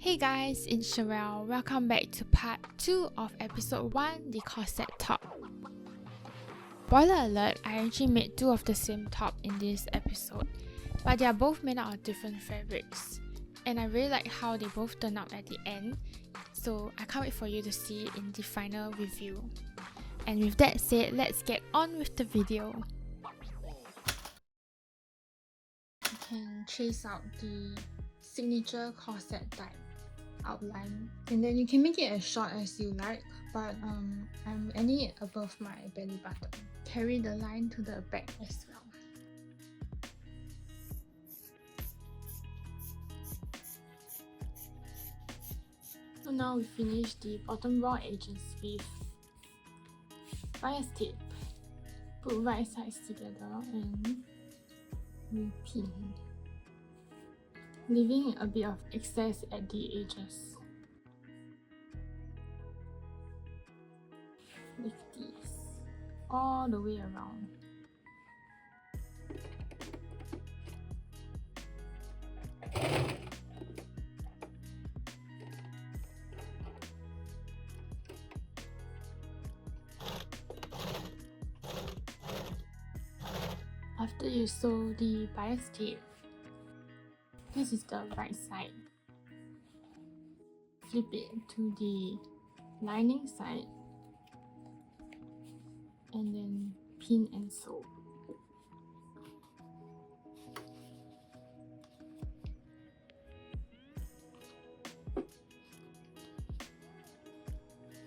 Hey guys, it's Cheral. Welcome back to part 2 of episode 1, the corset top. Spoiler alert, I actually made 2 of the same top in this episode, but they are both made out of different fabrics. And I really like how they both turn out at the end, so I can't wait for you to see it in the final review. And with that said, let's get on with the video. You can trace out the signature corset type outline, and then you can make it as short as you like, but I'm ending it above my belly button. Carry the line to the back as well. So now we finish the bottom raw edges with bias tape. Put right sides together and we pin, leaving a bit of excess at the edges. Lift these all the way around. After you sew the bias tape, this is the right side. Flip it to the lining side and then pin and sew.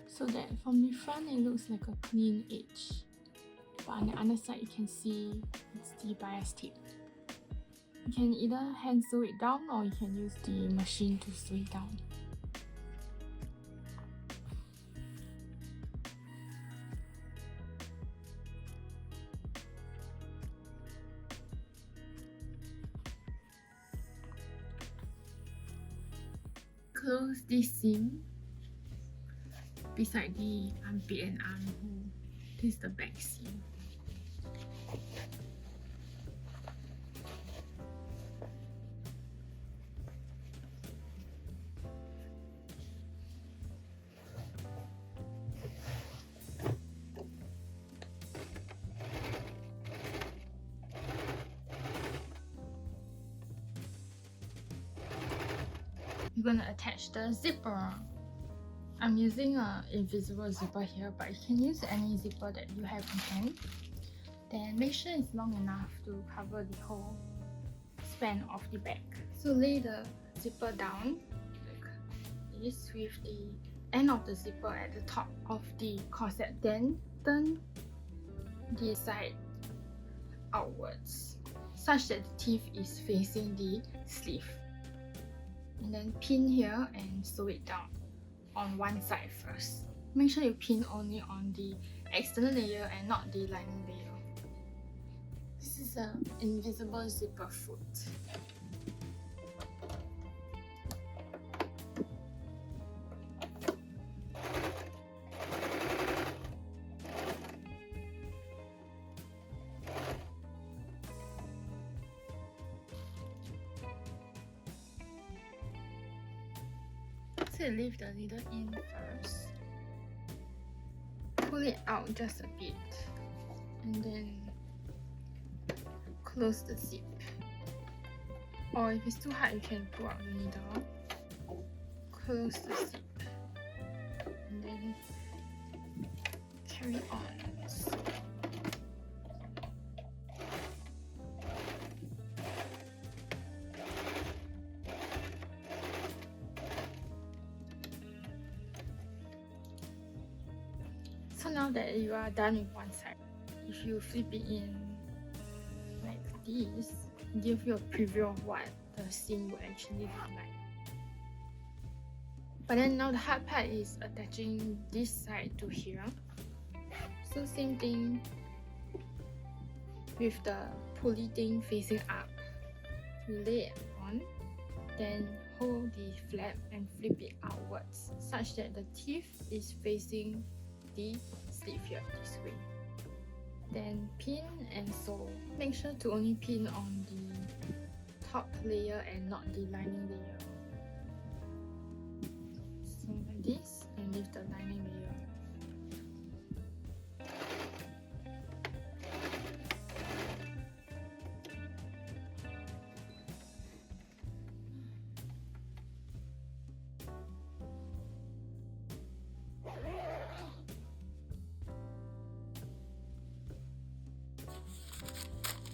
So that from the front it looks like a clean edge, but on the underside you can see it's the bias tape. You can either hand sew it down or you can use the machine to sew it down. Close this seam beside the armpit and armhole. This is the back seam. You're gonna attach the zipper. I'm using an invisible zipper here, but you can use any zipper that you have on hand. Then make sure it's long enough to cover the whole span of the back. So lay the zipper down like this with the end of the zipper at the top of the corset. Then turn the side outwards such that the teeth is facing the sleeve. And then pin here and sew it down on one side first. Make sure you pin only on the external layer and not the lining layer. This is an invisible zipper foot. So leave the needle in first, pull it out just a bit, and then close the zip. Or if it's too hard, you can pull out the needle, close the zip, and then carry on. So now that you are done with one side, if you flip it in like this, it gives you a preview of what the seam will actually look like. But then now the hard part is attaching this side to here. So same thing with the pulley thing facing up. You lay it on, then hold the flap and flip it outwards such that the teeth is facing the sleeve here this way. Then pin and sew. Make sure to only pin on the top layer and not the lining layer. underneath the lining layer.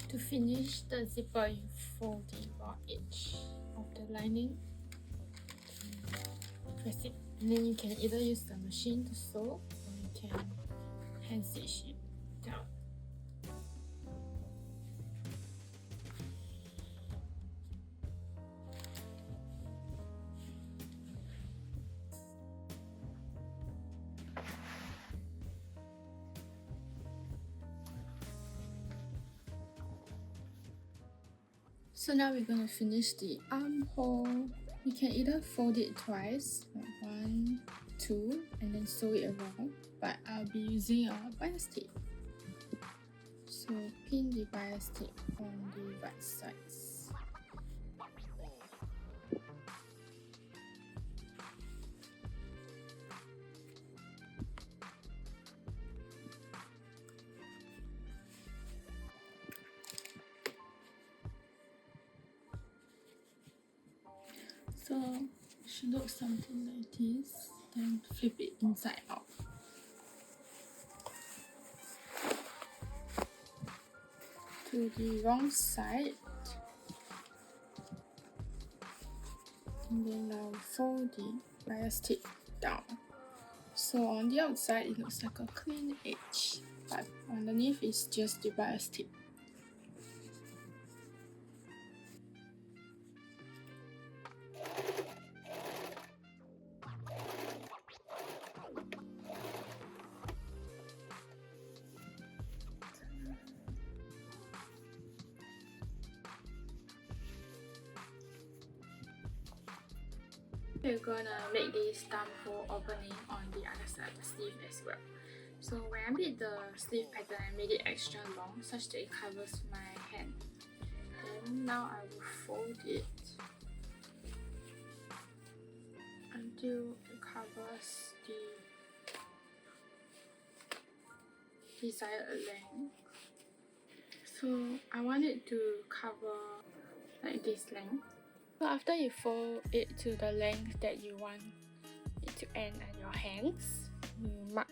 To finish the zipper, you fold the raw edge of the lining, press it, and then you can either use the machine to sew or you can hand stitch it down. So now we're gonna finish the armhole. You can either fold it twice, like 1, 2, and then sew it around. But I'll be using a bias tape. So pin the bias tape on the right sides. So it should look something like this, then flip it inside out. To the wrong side, and then I'll fold the bias tape down. So on the outside it looks like a clean edge, but underneath is just the bias tape. We're gonna make this thumb hole opening on the other side of the sleeve as well. So when I made the sleeve pattern, I made it extra long such that it covers my hand. Then now I will fold it until it covers the desired length. So I want it to cover like this length. So after you fold it to the length that you want it to end at your hands, you mark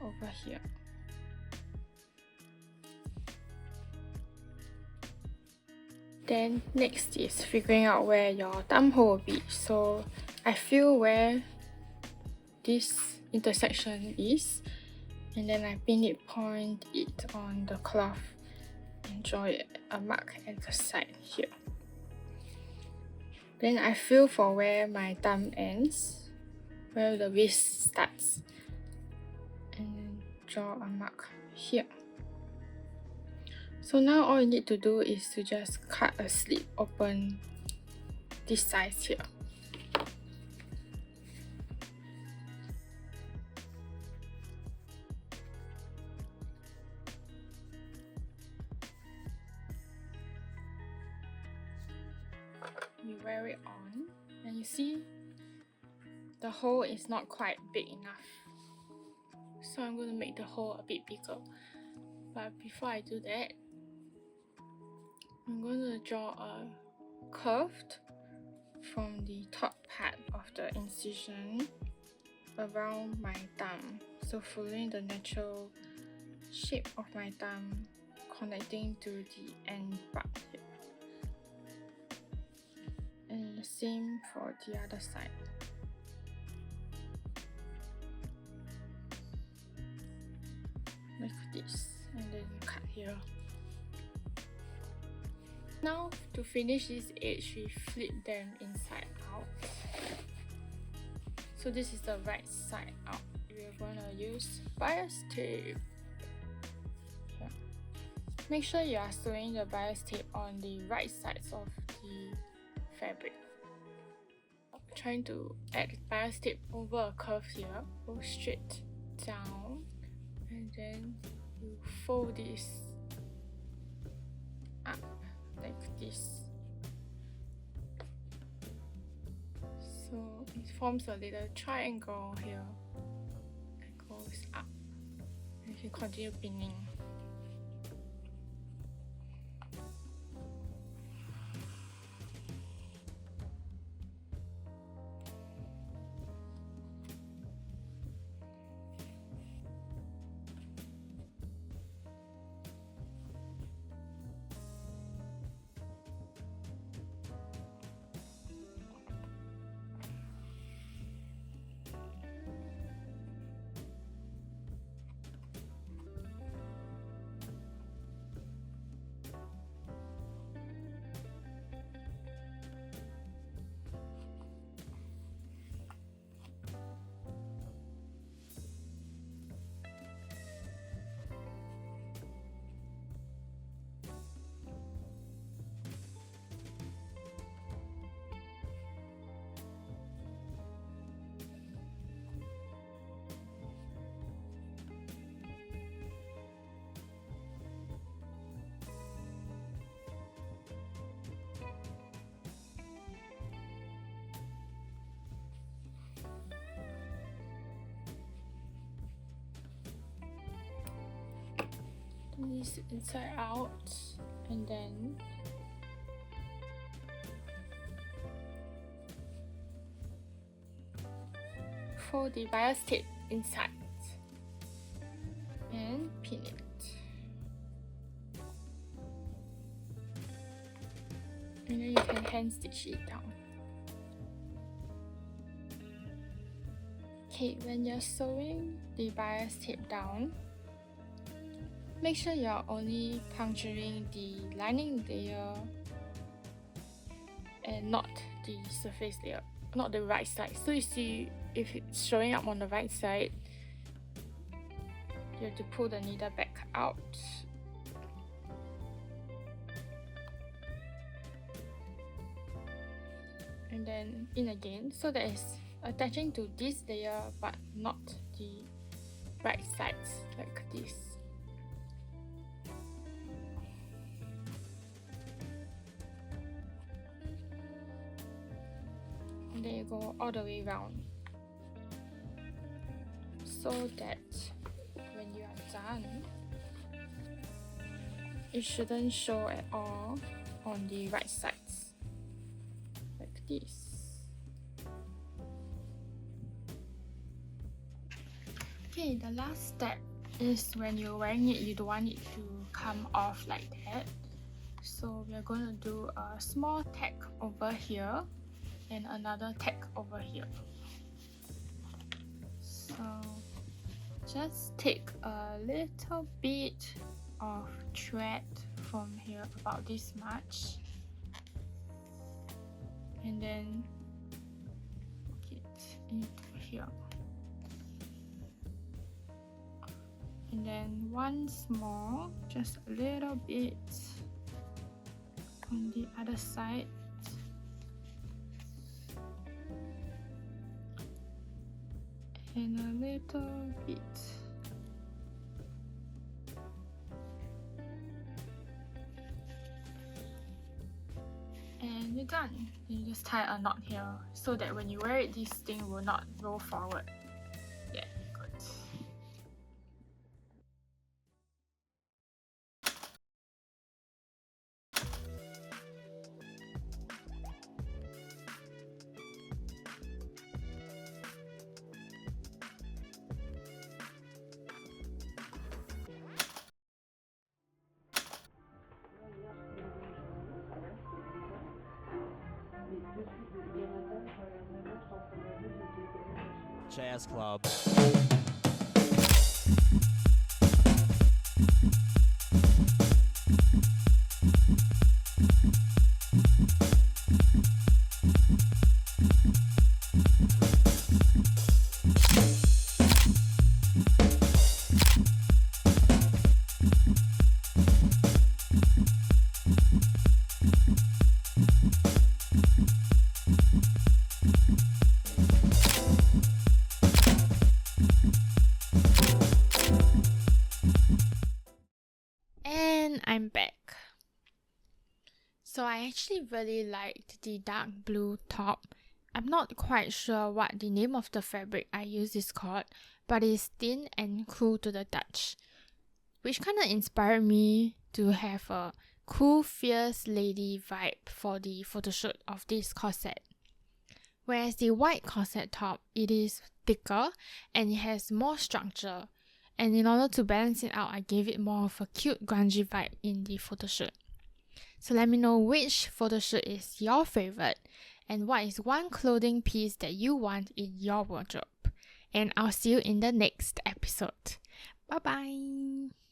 over here. Then next is figuring out where your thumb hole will be. So I feel where this intersection is, and then I point it on the cloth and draw a mark at the side here. Then I feel for where my thumb ends, where the wrist starts, and then draw a mark here. So now all you need to do is to just cut a slit open this size here. You wear it on and you see the hole is not quite big enough, so I'm going to make the hole a bit bigger. But before I do that, I'm going to draw a curve from the top part of the incision around my thumb, so following the natural shape of my thumb connecting to the end part here. And the same for the other side. Like this, and then you cut here. Now to finish this edge, we flip them inside out. So this is the right side out. We're gonna use bias tape. Here. Make sure you are sewing the bias tape on the right sides of the fabric. Trying to add bias tape over a curve here. Go straight down, and then you fold this up like this. So it forms a little triangle here that goes up. You can continue pinning. This inside out, and then fold the bias tape inside and pin it. And then you can hand stitch it down. Okay, when you're sewing the bias tape down, make sure you're only puncturing the lining layer and not the surface layer, not the right side. So you see, if it's showing up on the right side, you have to pull the needle back out. And then in again, so that it's attaching to this layer but not the right sides, like this. And then you go all the way around, so that when you are done, it shouldn't show at all on the right sides, like this. Okay, the last step is when you're wearing it, you don't want it to come off like that. So we're going to do a small tack over here and another tack over here. So just take a little bit of thread from here, about this much, and then get into here, and then once more, just a little bit on the other side. And a little bit. And you're done. You just tie a knot here so that when you wear it, this thing will not roll forward. Yeah, good. Jazz Club. I'm back. So I actually really liked the dark blue top I'm not quite sure what the name of the fabric I use is called, but it's thin and cool to the touch, which kind of inspired me to have a cool, fierce lady vibe for the photo shoot of this corset. Whereas the white corset top, it is thicker and it has more structure. And in order to balance it out, I gave it more of a cute, grungy vibe in the photo shoot. So let me know which photo shoot is your favorite and what is one clothing piece that you want in your wardrobe. And I'll see you in the next episode. Bye bye!